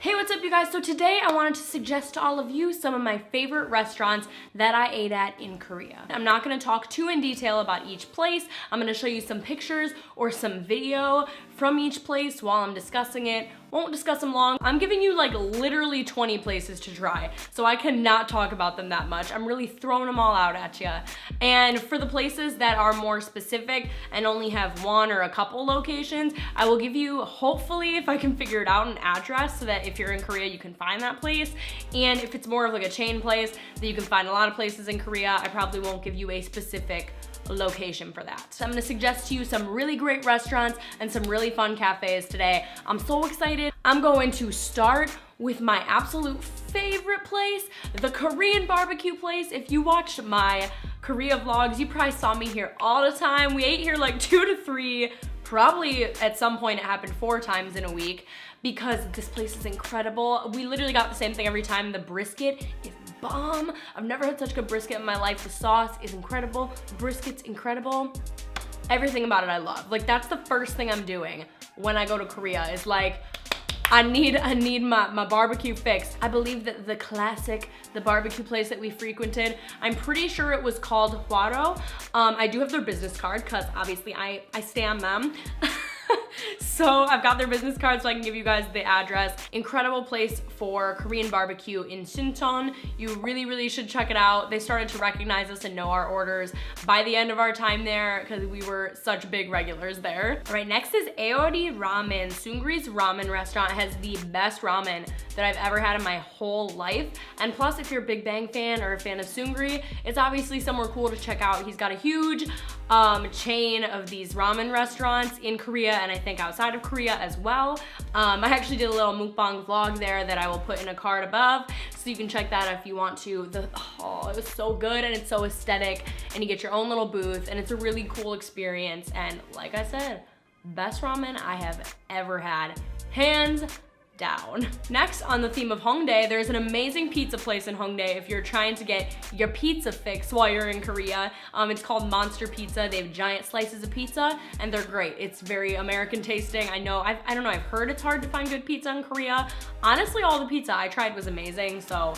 Hey, what's up you guys? So today I wanted to suggest to all of you some of my favorite restaurants that I ate at in Korea. I'm not gonna talk too in detail about each place. I'm gonna show you some pictures or some video from each place while I'm discussing it. Won't discuss them long. I'm giving you like literally 20 places to try, so I cannot talk about them that much. I'm really throwing them all out at you. And for the places that are more specific and only have one or a couple locations, I will give you, hopefully, if I can figure it out, an address so that if you're in Korea, you can find that place. And if it's more of like a chain place that you can find a lot of places in Korea, I probably won't give you a specific location for that. So I'm gonna suggest to you some really great restaurants and some really fun cafes today. I'm so excited. I'm going to start with my absolute favorite place, the Korean barbecue place. If you watched my Korea vlogs, you probably saw me here all the time. We ate here like 2 to 3, probably at some point it happened 4 times in a week because this place is incredible. We literally got the same thing every time. The brisket is bomb. I've never had such good brisket in my life. The sauce is incredible. The brisket's incredible. Everything about it I love. Like, that's the first thing I'm doing when I go to Korea is like, I need my barbecue fix. I believe that the barbecue place that we frequented, I'm pretty sure it was called Hwaro. I do have their business card because obviously I stan them. So I've got their business card so I can give you guys the address. Incredible place for Korean barbecue in Changcheon. You really should check it out. They started to recognize us and know our orders by the end of our time there because we were such big regulars there. All right, next is Aori Ramen. Seungri's ramen restaurant has the best ramen that I've ever had in my whole life. And plus, if you're a Big Bang fan or a fan of Seungri, it's obviously somewhere cool to check out. He's got a huge chain of these ramen restaurants in Korea and I think outside of Korea as well. I actually did a little mukbang vlog there that I will put in a card above, so you can check that if you want to. Oh, it was so good and it's so aesthetic, and you get your own little booth and it's a really cool experience. And like I said, best ramen I have ever had, hands down. Next, on the theme of Hongdae, there's an amazing pizza place in Hongdae if you're trying to get your pizza fix while you're in Korea. It's called Monster Pizza. They have giant slices of pizza and they're great. It's very American tasting. I know, I don't know, I've heard it's hard to find good pizza in Korea. Honestly, all the pizza I tried was amazing, so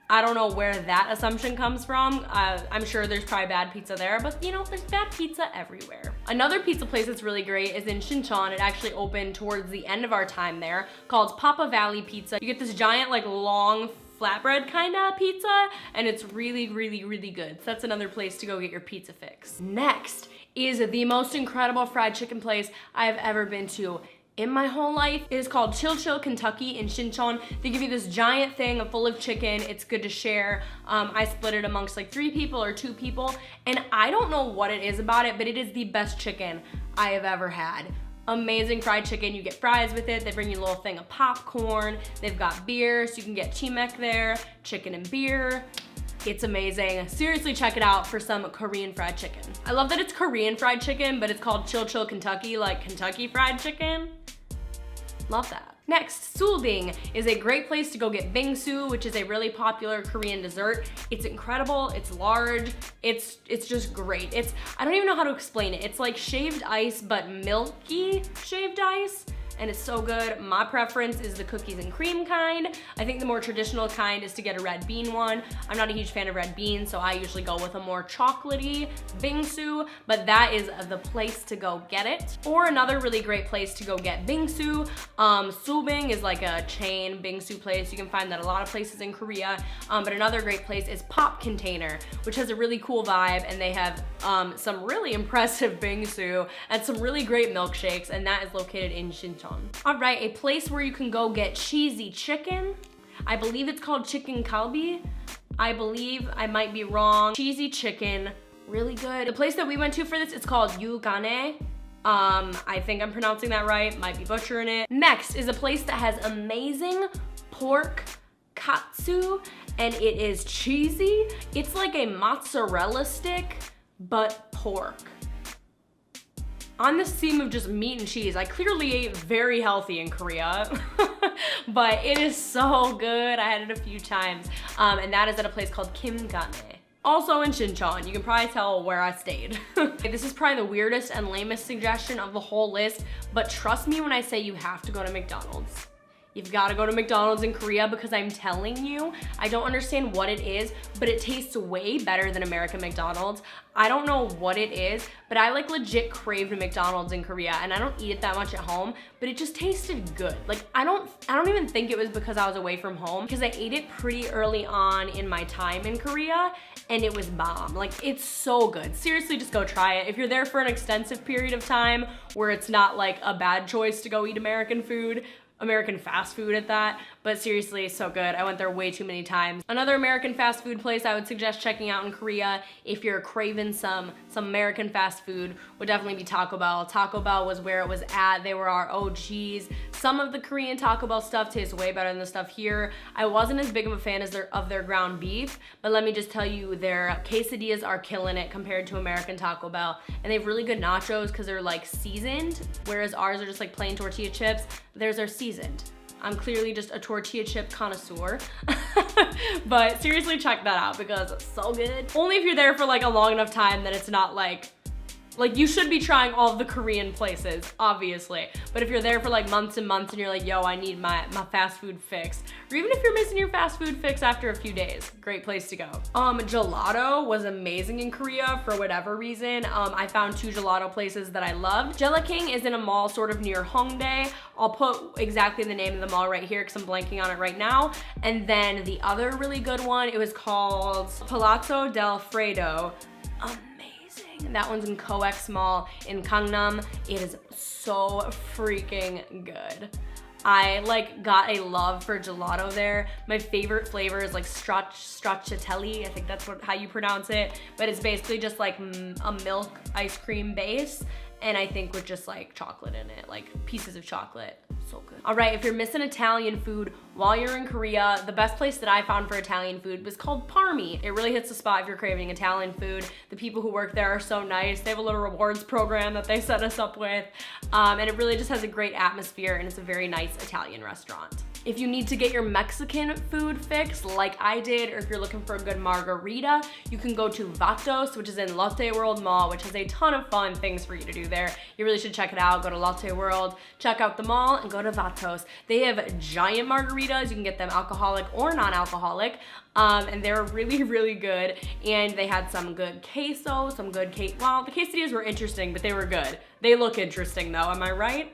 I don't know where that assumption comes from. I'm sure there's probably bad pizza there, but you know, there's bad pizza everywhere. Another pizza place that's really great is in Changcheon. It actually opened towards the end of our time there, called Papavalley Pizza. You get this giant, like, long flatbread kind of pizza, and it's really good. So that's another place to go get your pizza fix. Next is the most incredible fried chicken place I've ever been to in my whole life. It is called Chilchil, Kentucky in Changcheon. They give you this giant thing full of chicken. It's good to share. I split it amongst like 3 people or 2 people, and I don't know what it is about it, but it is the best chicken I have ever had. Amazing fried chicken. You get fries with it. They bring you a little thing of popcorn. They've got beer, so you can get chimek there, chicken and beer. It's amazing. Seriously, check it out for some Korean fried chicken. I love that it's Korean fried chicken, but it's called Chilchil, Kentucky, like Kentucky Fried Chicken. Love that. Next, Sul-bing is a great place to go get bingsu, which is a really popular Korean dessert. It's incredible, it's large, it's just great. I don't even know how to explain it. It's like shaved ice, but milky shaved ice. And it's so good. My preference is the cookies and cream kind. I think the more traditional kind is to get a red bean one. I'm not a huge fan of red beans, so I usually go with a more chocolatey bingsu, but that is the place to go get it. Or another really great place to go get bingsu. Sul-bing is like a chain bingsu place. You can find that a lot of places in Korea. But another great place is Pop Container, which has a really cool vibe, and they have some really impressive bingsu and some really great milkshakes, and that is located in Changcheon. All right, a place where you can go get cheesy chicken. I believe it's called chicken kalbi. I believe, I might be wrong. Cheesy chicken, really good. The place that we went to for this, it's called Yoogane. I think I'm pronouncing that right, might be butchering it. Next is a place that has amazing pork katsu, and it is cheesy. It's like a mozzarella stick, but pork. On this theme of just meat and cheese, I clearly ate very healthy in Korea, but it is so good. I had it a few times, and that is at a place called GimGanae. Also in Changcheon. You can probably tell where I stayed. This is probably the weirdest and lamest suggestion of the whole list, but trust me when I say you have to go to McDonald's. You've gotta go to McDonald's in Korea because I'm telling you, I don't understand what it is, but it tastes way better than American McDonald's. I don't know what it is, but I like legit craved McDonald's in Korea, and I don't eat it that much at home, but it just tasted good. Like I don't even think it was because I was away from home, because I ate it pretty early on in my time in Korea, and it was bomb. Like it's so good. Seriously, just go try it. If you're there for an extensive period of time where it's not like a bad choice to go eat American food, American fast food at that, but seriously, so good. I went there way too many times. Another American fast food place I would suggest checking out in Korea if you're craving some American fast food would definitely be Taco Bell. Taco Bell was where it was at. They were our OGs. Some of the Korean Taco Bell stuff tastes way better than the stuff here. I wasn't as big of a fan as of their ground beef, but let me just tell you, their quesadillas are killing it compared to American Taco Bell. And they have really good nachos because they're like seasoned, whereas ours are just like plain tortilla chips. Theirs are seasoned. I'm clearly just a tortilla chip connoisseur. But seriously, check that out because it's so good. Only if you're there for like a long enough time that it's not like you should be trying all of the Korean places, obviously. But if you're there for like months and months and you're like, yo, I need my fast food fix. Or even if you're missing your fast food fix after a few days, great place to go. Gelato was amazing in Korea for whatever reason. I found 2 gelato places that I loved. GelaKing is in a mall sort of near Hongdae. I'll put exactly the name of the mall right here because I'm blanking on it right now. And then the other really good one, it was called Palazzo del Freddo. That one's in COEX Mall in Gangnam. It is so freaking good. I like got a love for gelato there. My favorite flavor is like stracciatelli. I think that's how you pronounce it. But it's basically just like a milk ice cream base, and I think with just like chocolate in it, like pieces of chocolate. So good. All right, if you're missing Italian food while you're in Korea, the best place that I found for Italian food was called Parmi. It really hits the spot if you're craving Italian food. The people who work there are so nice. They have a little rewards program that they set us up with. And it really just has a great atmosphere, and it's a very nice Italian restaurant. If you need to get your Mexican food fix like I did, or if you're looking for a good margarita, you can go to Vatos, which is in Lotte World Mall, which has a ton of fun things for you to do there. You really should check it out. Go to Lotte World, check out the mall, and go to Vatos. They have giant margaritas. You can get them alcoholic or non-alcoholic. And they're really, really good. And they had some good queso, well, the quesadillas were interesting, but they were good. They look interesting though, am I right?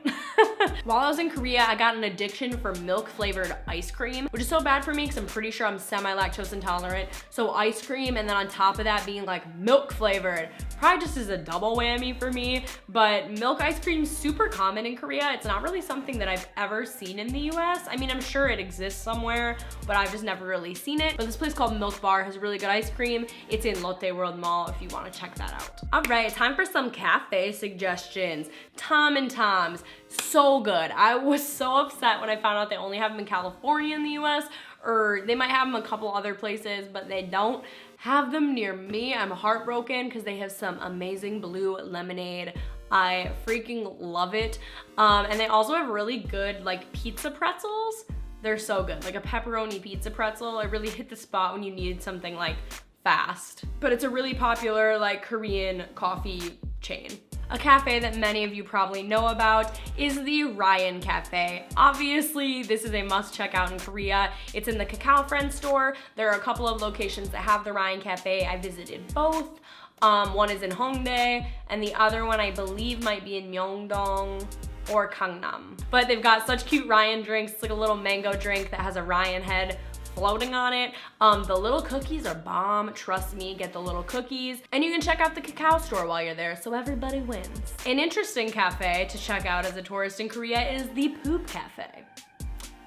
While I was in Korea, I got an addiction for milk-flavored ice cream, which is so bad for me because I'm pretty sure I'm semi-lactose intolerant. So ice cream, and then on top of that being like milk-flavored, probably just is a double whammy for me. But milk ice cream is super common in Korea. It's not really something that I've ever seen in the US. I mean, I'm sure it exists somewhere, but I've just never really seen it. But this place called Milk Bar has really good ice cream. It's in Lotte World Mall if you want to check that out. All right, time for some cafe suggestions. Tom and Tom's, so good. I was so upset when I found out they only have them in California in the US, or they might have them a couple other places, but they don't have them near me. I'm heartbroken because they have some amazing blue lemonade. I freaking love it. And they also have really good like pizza pretzels. They're so good, like a pepperoni pizza pretzel. It really hit the spot when you needed something like fast. But it's a really popular like Korean coffee chain. A cafe that many of you probably know about is the Ryan Cafe. Obviously, this is a must check out in Korea. It's in the Kakao Friends store. There are a couple of locations that have the Ryan Cafe. I visited both. One is in Hongdae, and the other one I believe might be in Myeongdong or Gangnam. But they've got such cute Ryan drinks. It's like a little mango drink that has a Ryan head floating on it. The little cookies are bomb. Trust me, get the little cookies. And you can check out the Kakao store while you're there, so everybody wins. An interesting cafe to check out as a tourist in Korea is the Poop Cafe.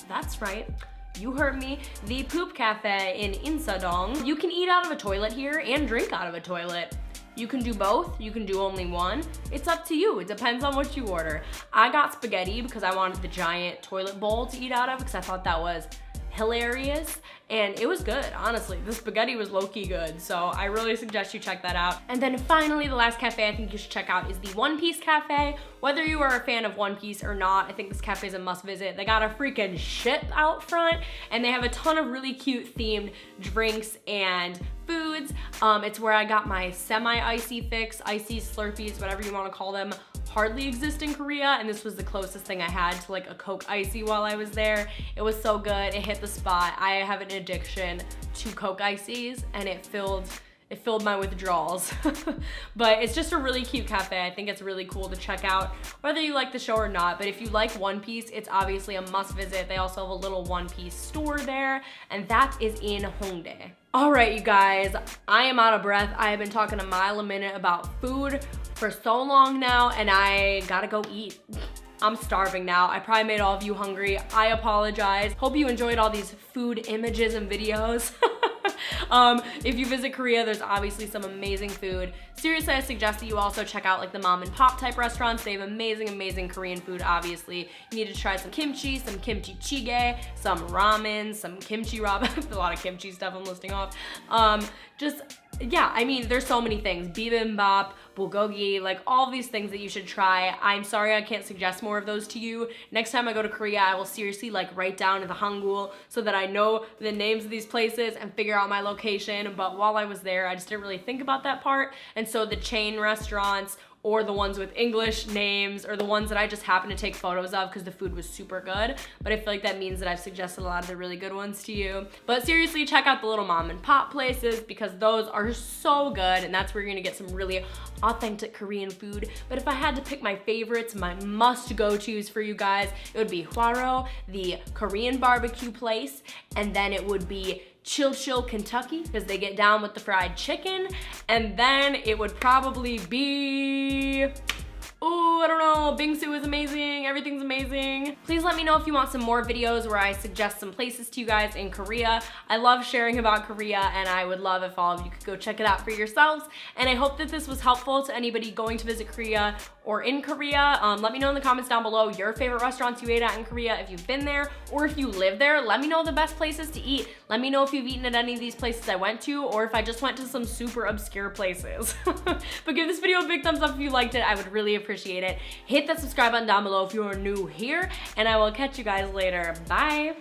That's right. You heard me, the Poop Cafe in Insadong. You can eat out of a toilet here and drink out of a toilet. You can do both, you can do only one. It's up to you, it depends on what you order. I got spaghetti because I wanted the giant toilet bowl to eat out of because I thought that was hilarious, and it was good, honestly. The spaghetti was low-key good, so I really suggest you check that out. And then finally, the last cafe I think you should check out is the One Piece Cafe. Whether you are a fan of One Piece or not, I think this cafe is a must visit. They got a freaking ship out front, and they have a ton of really cute themed drinks and foods. It's where I got my semi-icy fix, icy Slurpees, whatever you want to call them. hardly exist in Korea, and this was the closest thing I had to like a Coke Icy while I was there. It was so good, it hit the spot. I have an addiction to Coke Icies, and it filled my withdrawals. But it's just a really cute cafe. I think it's really cool to check out, whether you like the show or not. But if you like One Piece, it's obviously a must visit. They also have a little One Piece store there, and that is in Hongdae. All right, you guys, I am out of breath. I have been talking a mile a minute about food for so long now, and I gotta go eat. I'm starving now. I probably made all of you hungry. I apologize. Hope you enjoyed all these food images and videos. If you visit Korea, there's obviously some amazing food. Seriously, I suggest that you also check out like the mom and pop type restaurants. They have amazing Korean food, obviously. You need to try some kimchi, some kimchi jjigae, some ramen, some kimchi ramen. A lot of kimchi stuff I'm listing off. Yeah, I mean, there's so many things. Bibimbap, bulgogi, like all of these things that you should try. I'm sorry I can't suggest more of those to you. Next time I go to Korea, I will seriously like write down in the Hangul so that I know the names of these places and figure out my location. But while I was there, I just didn't really think about that part. And so the chain restaurants, or the ones with English names, or the ones that I just happen to take photos of because the food was super good. But I feel like that means that I've suggested a lot of the really good ones to you. But seriously, check out the little mom and pop places because those are so good, and that's where you're gonna get some really authentic Korean food. But if I had to pick my favorites, my must-go-tos for you guys, it would be Hwaro, the Korean barbecue place, and then it would be Chilchil, Kentucky, because they get down with the fried chicken. And then it would probably be, ooh, I don't know, Bingsu is amazing, everything's amazing. Please let me know if you want some more videos where I suggest some places to you guys in Korea. I love sharing about Korea, and I would love if all of you could go check it out for yourselves. And I hope that this was helpful to anybody going to visit Korea or in Korea. Let me know in the comments down below your favorite restaurants you ate at in Korea if you've been there, or if you live there, let me know the best places to eat. Let me know if you've eaten at any of these places I went to, or if I just went to some super obscure places. But give this video a big thumbs up if you liked it. I would really appreciate it. Hit that subscribe button down below if you are new here, and I will catch you guys later. Bye.